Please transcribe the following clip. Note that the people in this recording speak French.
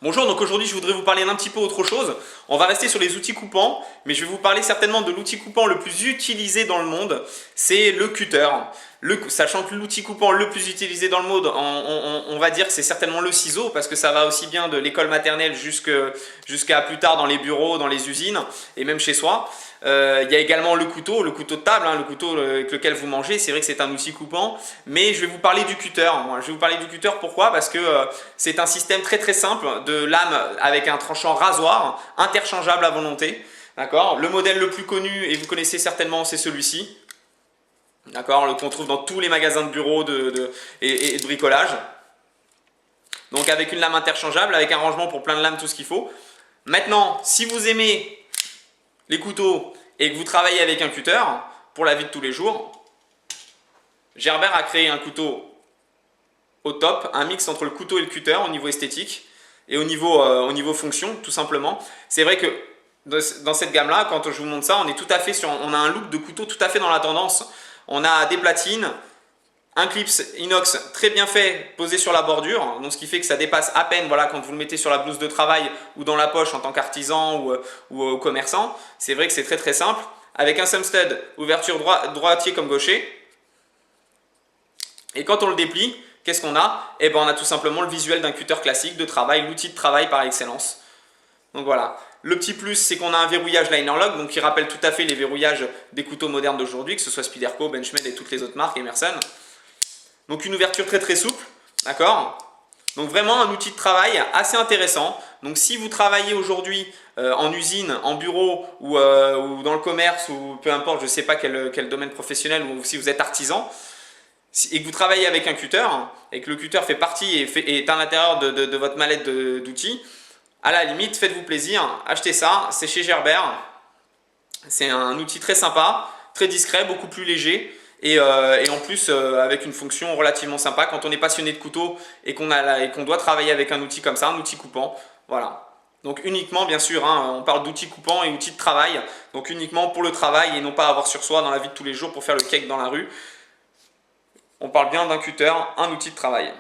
Bonjour, donc aujourd'hui je voudrais vous parler d'un petit peu autre chose. On va rester sur les outils coupants, mais je vais vous parler certainement de l'outil coupant le plus utilisé dans le monde, c'est le cutter. Sachant que l'outil coupant le plus utilisé dans le monde, on va dire que c'est certainement le ciseau, parce que ça va aussi bien de l'école maternelle jusqu'à plus tard dans les bureaux, dans les usines et même chez soi. Il y a également le couteau de table, le couteau avec lequel vous mangez, c'est vrai que c'est un outil coupant, mais je vais vous parler du cutter. Je vais vous parler du cutter, pourquoi? Parce que c'est un système très très simple de lame avec un tranchant rasoir, interchangeable à volonté. D'accord. Le modèle le plus connu, et vous connaissez certainement, c'est celui-ci. D'accord, qu'on trouve dans tous les magasins de bureaux et de bricolage. Donc avec une lame interchangeable, avec un rangement pour plein de lames, tout ce qu'il faut. Maintenant, si vous aimez les couteaux et que vous travaillez avec un cutter pour la vie de tous les jours, Gerber a créé un couteau au top, un mix entre le couteau et le cutter au niveau esthétique et au niveau fonction, tout simplement. C'est vrai que dans cette gamme-là, quand je vous montre ça, on a un look de couteau tout à fait dans la tendance. On a des platines, un clip inox très bien fait posé sur la bordure, donc ce qui fait que ça dépasse à peine, voilà, quand vous le mettez sur la blouse de travail ou dans la poche en tant qu'artisan ou commerçant. C'est vrai que c'est très très simple. Avec un thumb stud, ouverture droitier comme gaucher. Et quand on le déplie, qu'est-ce qu'on a? Eh ben, on a tout simplement le visuel d'un cutter classique de travail, l'outil de travail par excellence. Donc voilà. Le petit plus, c'est qu'on a un verrouillage liner lock, donc qui rappelle tout à fait les verrouillages des couteaux modernes d'aujourd'hui, que ce soit Spyderco, Benchmade et toutes les autres marques, Emerson. Donc une ouverture très très souple, d'accord? Donc vraiment un outil de travail assez intéressant. Donc si vous travaillez aujourd'hui en usine, en bureau ou dans le commerce ou peu importe, je ne sais pas quel domaine professionnel, ou si vous êtes artisan, et que vous travaillez avec un cutter, et que le cutter fait partie et est à l'intérieur de votre mallette d'outils, à la limite, faites-vous plaisir, achetez ça, c'est chez Gerber. C'est un outil très sympa, très discret, beaucoup plus léger et en plus avec une fonction relativement sympa quand on est passionné de couteau et qu'on doit travailler avec un outil comme ça, un outil coupant. Voilà. Donc uniquement, bien sûr, on parle d'outils coupants et outils de travail, donc uniquement pour le travail et non pas avoir sur soi dans la vie de tous les jours pour faire le cake dans la rue. On parle bien d'un cutter, un outil de travail.